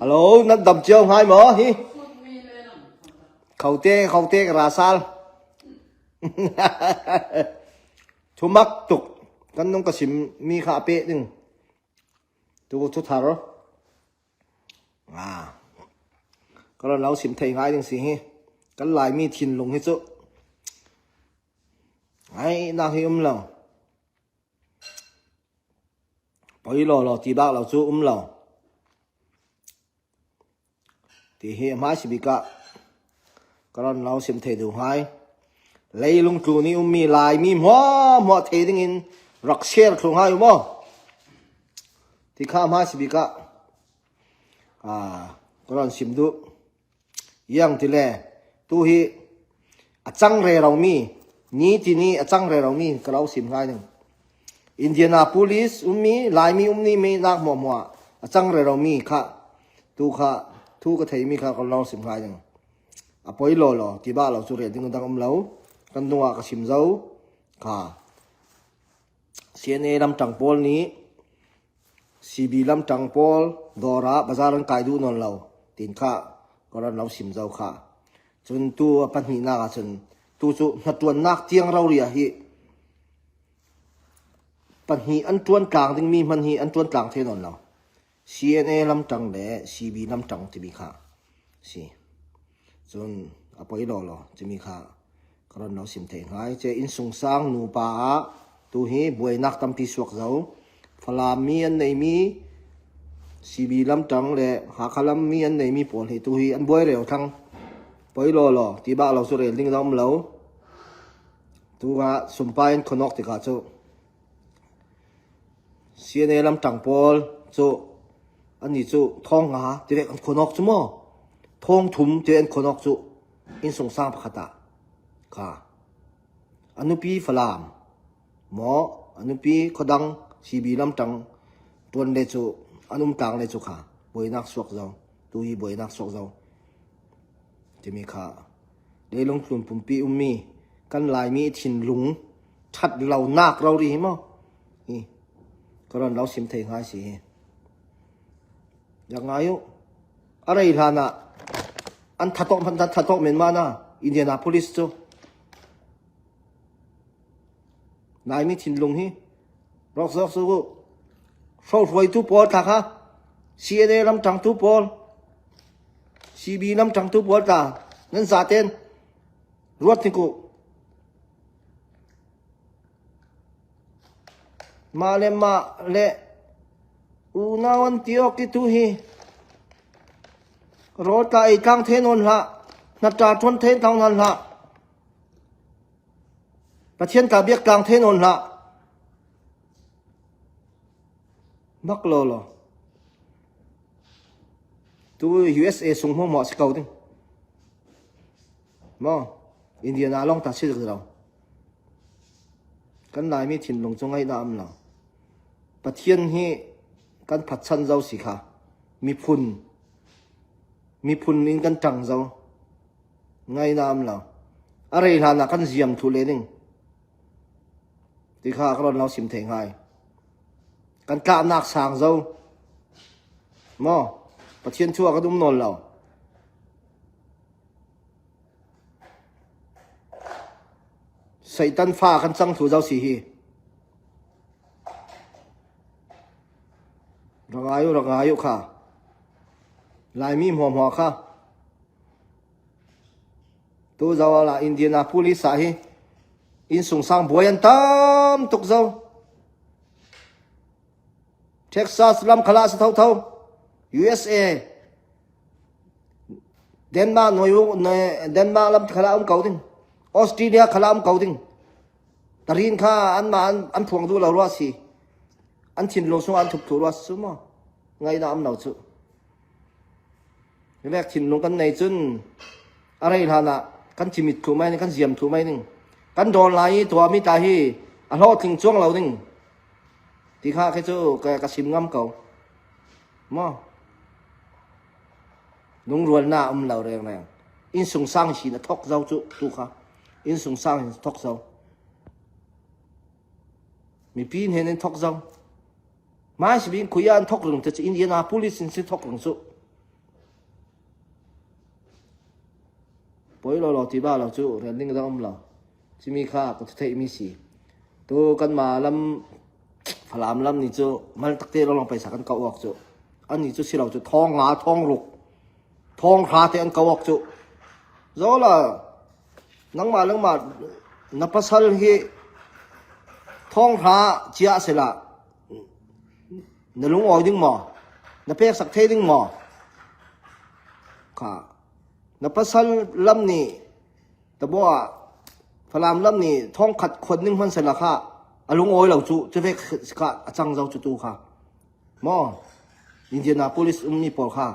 ฮัลโหลนัดดำเจียวหายหมอฮิเขาเตกราซาลทุมักตุกกันน้องกระสิมมีขาเป๊ะนึงตัวทุทารก็เราสิมไทยง่ายนึงสิฮิกันลายมีทินลงให้จุไอ้นาฮิเราไปรอที่บ้านเราจูเราที่เฮียมาสิบิกะก็เราสิมเทดูให้เลยลงจูนี่มีลายมีหัวเทดิ้งอินรักเชียร์คงให้มั้งที่ข้ามาสิบิกะก็เราสิมดูยังที่แลตู้ฮีจังเรเรามีนี่ที่นี่จังเรเรามีก็เราสิมให้หนึ่งอินเดียนาโพลิสมีลายมีนี่ไม่นักมัวจังเรเรามีค่ะตู้ค่ะทุกทีมีค่ะก็เราสิมให้หนึ่งปอยรอที่บ้านเราสุดเด็ดดึงดังเรากันตัวก็สิมเจ้าค่ะเซียนลำจังปอลนี้ซีบีลำจังปอลดอระบาซารันกายดูนนเราตินค่ะก็เราสิมเจ้าค่ะจนตัวปัญหาหน้าจนตัวนัดตัวนักเตียงเราเรียฮีปัญหาอันตัวกลางถึงมีปัญหาอันตัวกลางเท่านั้นเราเซียนลำจังเล่ซีบีลำจังที่มีค่ะสิจนปอยรอจะมีค่ะก็เราสิมเทงหายเจอินสงสางนูปาตัวฮีบวยนักตำปีสวกเจ้าฟลามีอันไหนมีซีบีลำจังเล่หาคลำมีอันไหนมีปวดให้ตัวฮีอันบวยเร็วทั้งปอยรอที่บ้านเราสุดเร็วลิงดำเราตัวสมปายคนนอกที่ข้าเจ้าเสียในลำจังปอลเจ้าอันนี้เจ้าท้องที่เด็กคนนอกชั่วโมงท้องทุ่มที่เด็กคนนอกเจ้าอินสงสารพระตาค่ะอนุปีฝรั่งหมออนุปีขดังซีบีลำจังตัวเด็กเจ้าอนุมต่างเด็กเจ้าค่ะบวยนักสวกเจ้าตัวฮีบวยนักสวกเจ้าจะมีค่ะได้ลงทุนปุ่มปีมีกันลายมีถิ่นหลุงชัดเรานักเราดีมั้งนี่ก็เราสิมเทงหายสิอย่างไงอยู่อะไรล่ะนะอันทัดตกเหม็นมานะอินเดียนาโพลิสโจนายมีถิ่นหลุงฮีรอกสู้โซ่ไฟทุบปอดค่ะค่ะเสียได้ลำจังทุบปอดซีบีลำจังทุบปอดค่ะนั่นสาเตนรวดที่กูมาเลอุนาวันที่ออกที่ทุฮีรถไอ้กลางเทนนละนัดจ่าชนเทนเท่านั้นละประเทศกาเบียกกลางเทนนละมักโลตัว USA ส่งหัวหมอสเกาติ้งมั้งอินเดียนาลองตัดสินเรากันนายมีถิ่นลงจงไอ้น้ำเราประเทศนี้กันผัดชันเจ้าสิค่ะมีพุ่นอินกันจังเจ้าไงน้ำเราอะไรล่ะนะกันเสียมทุเรศนึงที่ข้าก็เราสิมเทงให้กันกล้านักสางเจ้ามั้งประเทศชั่วก็ดุมนนเราใส่ตันฟ้ากันจังถูเจ้าสิฮีรังอายุค่ะลายมีหัวค่ะตัวเจ้าละอินเดียนาโพลิสฮีอินสงสารบวยอันตามตุกเจ้าเท็กซัสลำคลาสเท่าUSA เดนมาร์กลำคลาเก่าดิ้งออสเตรเลียคลามเก่าดิ้งตารินข้าอันพวงดูเราล้สิอันชินโลส่งอันถูกถูกล้สุมั้งไงน้ำเราจุแรกชินลงกันในจุนอะไรล่ะนะกันชิมิดถูกไหมกันเสียมถูกไหมนึงกันโดนไหลตัวมิตาฮีอันรอดถึงช่วงเราดิ้งที่ข้าแค่เจ้ากระชิมงำเก่ามั้งนุ่งรวนหน้าเราแรงอินสงสารสินะทอกเจ้าจุตุค่ะอินสงสารทอกเจ้ามีปีนเห็นทอกเจ้าไม่ใช่บินคุยอันทอกหลงแต่อินเดียนาโพลิสสิทอกหลงสุ ปอยรอที่บ้านเราจู่เรียนนิ่งดังเราจิมีค่าก็จะเทมีสีตัวกันมาลำพลามลำนี่จู่มันตักเตะเราลองไปสักกันเกาออกจู่อันนี้จู่สิเราจู่ท้องงาท้องลุกท้องขาเตะอันเกาออกจู่จ้าละนังมานับภาษาเฮท้องขาเจียเสละนลุงอ้อยดึงหมอนับเพกสักเทดึงหมอค่ะนับภาษาลำนี่แต่ว่าพลามลำนี่ท้องขัดคนนึงมันเสละค่ะลุงอ้อยเหล่าจู่จะเพกค่ะจังเจ้าจู่ตู้ค่ะหมออินเดียนาโพลิสมีปอลค่ะ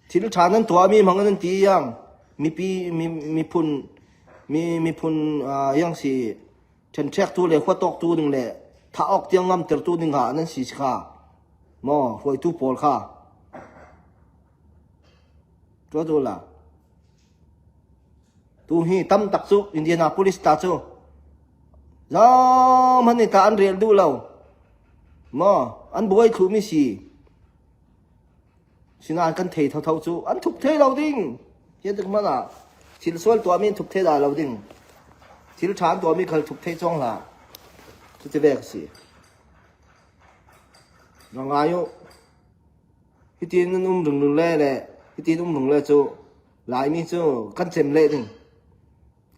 ที่ลูกชายนั้นตัวมีมังนั้นตียังมีพุนยังสิฉันเช็คตัวเลยว่าตกตัวหนึ่งเลยถ้าออกเตียงงำเตอตัวหนึ่งหานั้นสิค่ะหมอหวยตู้ปอลค่ะตัวละตัวฮีตั้มตักซุอินเดียนาโพลิสตาซุจ้ามันนี่ตาอันเรียนดูเราหมออันบวยถูมิสีสินานกันเทเท่าจู่อันทุกเทเราดิ้งเห็นตึกมันอ่ะสิลส่วนตัวมีทุกเทได้เราดิ้งสิลชานตัวมีเคยทุกเทจ้องละจะเวกสิรองอายุพิธีนุ่มดึงเล่เลยพิธีนุ่มดึงเล่จู่หลายมีจู่กันเจ็มเล่ดิ้ง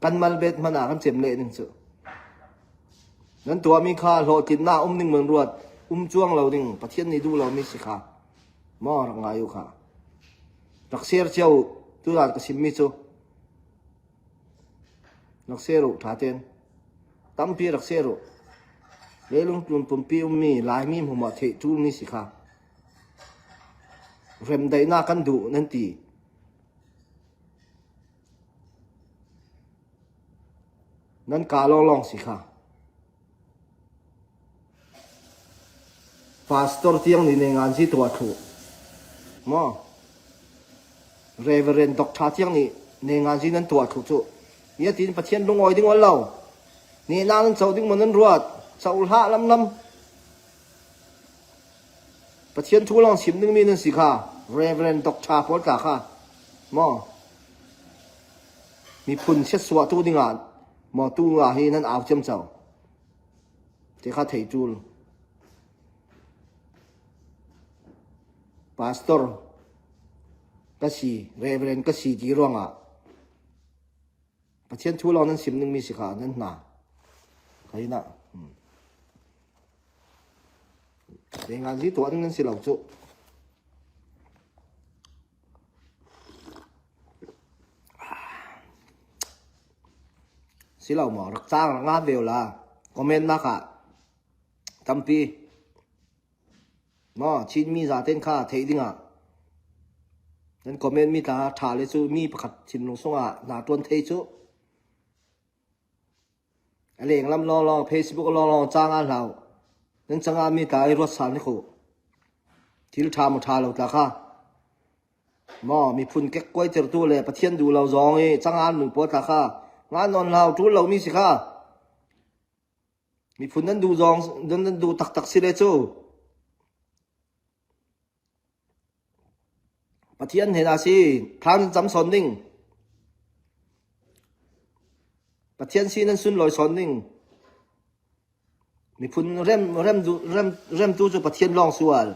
กันมันเบ็ดมันอ่ะกันเจ็มเล่ดิ้งจู่นั้นตัวมีค่าโหดกินหน้าดิ้งเหมือนรวดจ้วงเราดิ้งประเทศนี้ดูเรามีสิค่ะมอรองอายุค่ะรักเสียเจ้าตัวนั้นก็สิมีจู่รักเสียรุท่าเต้นตั้มปีรักเสียรุเลี้ยงตุนปุ่มปีมีลายมีหัวมาเทจูมีสิค่ะเริ่มได้หน้ากันดูนั่นตีนั่นกาลองสิค่ะพาสตอร์ที่ยังในงานที่ตัวถูกมอเรเวเรนด็อกชาที่ยังในงานที่นั้นตัวถูกจู่เนี่ยที่ประเทศลงอ้อยดิ้งวันเรานี่นางนั้นเจ้าดิ้งมันนั้นรวดเจ้าละลำประเทศทุลองชิมนึงมีนั่นสิค่ะเรเวเรนด็อกชาพอดกาค่ะมอมีพุ่นเช็ดสวะตู้ดิ้งอ่ะมอตู้อ่ะให้นั้นเอาเจ้าเจ้าเจ้าข้าเทจูลพาสตอร์ก็สีเรเวเรนก็สีจีร่วงอ่ะประเทศทุเรานั้นสิมนึงมีสิขานั้นหนาใครน่ะในงานที่ตัวนั้นสิเหล่าจุสิเหล่าหมอรักจ้างงานเดียวละคอมเมนต์นะค่ะตั้มปีมอชินมีซาเต้นค่าเทดิ้งอ่ะนั้นคอมเมนต์มีตาถ่ายเลยจู่มีประคัดชิมลงส่งอ่ะหนาตัวเทจู่อะไรอย่างลำลองเฟซบุ๊กลองจ้างงานเรานั้นจ้างงานมีตาไอ้รถสันนี่คู่ที่เราทำเราตาค่ะมอมีพุ่นแก๊กก้อยเจอตัวเลยประเทศดูเราจองเอจ้างงานหนึ่งปวดตาค่ะงานนอนเราทุนเรามีสิค่ะมีพุ่นนั้นดูจองนั้นดูตักสิเลยจู่ประเทศเห็นอาชีทางจำสอนนิ่งประเทศซีนั้นสุนลอยสอนนิ่งมีพุ่นเริ่มดูจะประเทศลองสวน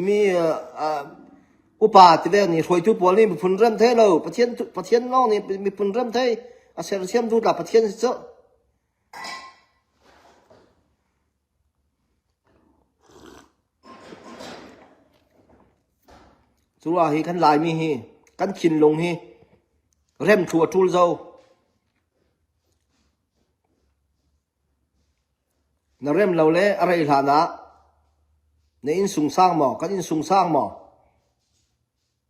มีอุปาที่เรื่องนี้รวยทุกปวนี่มีพุ่นเริ่มเท่เราประเทศลองนี่มีพุ่นเริ่มเท่อาเซียนดูหลับประเทศเจ้าสุราฮีกันลายมีฮีกันขินลงฮีเริ่มทัวทุลเจ้านเริ่มเราเล่อะไรฐานะในอินสุงสร้างหมอกันอินสุงสร้างหมอ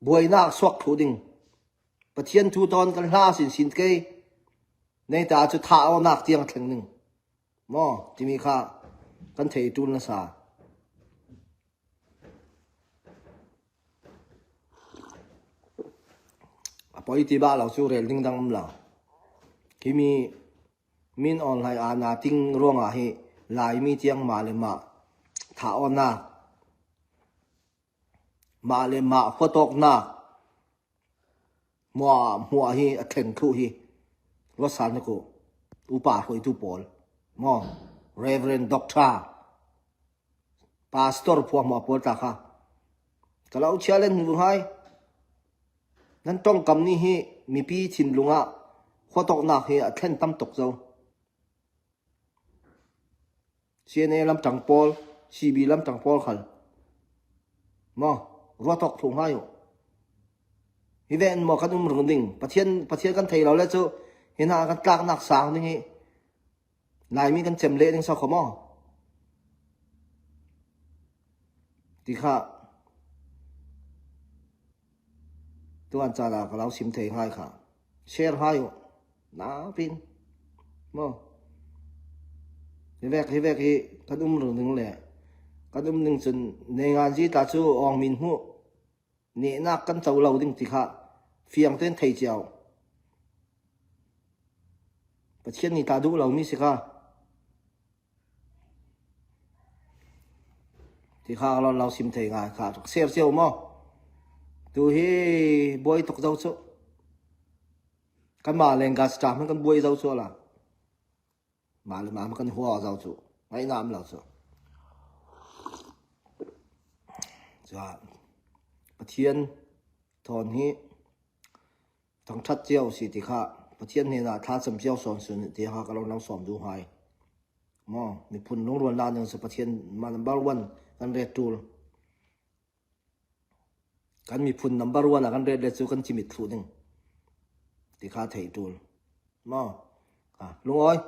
บวยนักสวกถูดิ่งประเทียนทูตอนกันล่าสินเกยในตาจุดท้าเอานักเตียงถึงหนึ่งหมอที่มีค่ากันเทจุนละสาพออีที่บ้านเราสู้เรียนดิ้งดังเราที่มีมินออนไลน์อาณาติ้งร่วงอาฮีลายมีเตียงมาเลยมาถ้าอ่อนนักมาเลยมาพอตกนัก มัวhi a thlen khu hi lo san ko upa khoi tu pol mo reverend doctor pastor phwa mo pol ta kha kalau challenge bu hai nan tong kam ni hi mi pi thin lunga khotok na hi a thlen tam tok zo CNA lam tang pol CB lam tang pol khal mo rotok thung hayo hi ven mo kan rung ding pathian kan thei lo le chu hina kan tlak nak sang ni hi lai mi kan chem le ding sa khomo ti kha tuan cha la ka lau sim thei hai kha share hayo na pin mo hi vek hi kan rung ding le kan ding chun nei ngan ji ta chu ong min hu ni na kan chau lo ding ti kha fiang ten thei chiao pathian ni ta du lo mi si kha ti kha lo sim thei nga kha share chiao mo tu hi boy tok dau chu kan ma leng ga sta man kan boy dau chu la ma le ma kan hua dau chu ngai nam lo chu cha pathian thon hi thang that chiao si ti kha pathian ni na tha cham chiao son sun ti ha ka lo nang som du hai mo mi phun long ron la nang sa pathian ma number 1 kan red tool kan mi phun number 1 kan red le chu kan chimit thu ding ti kha thei tool mo lung oi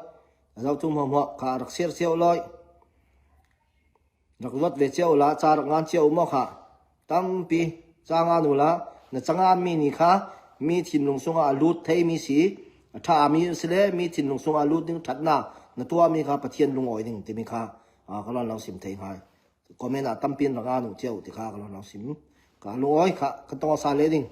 zau tum mo kha rak ser chiao loi rak lot ve chiao la cha rak ngan chiao mo kha tampi changa nu la na changa mi ni kha mi thin lung sunga lut thei mi si tha mi sele mi thin lung sunga lut ding thatna na tua mi kha pathian lung oi ding ti mi kha ka lo lau sim thei hai comment a tampin ra nu cheu ti kha ka lo lau sim ka lung oi kha ka to sa le ding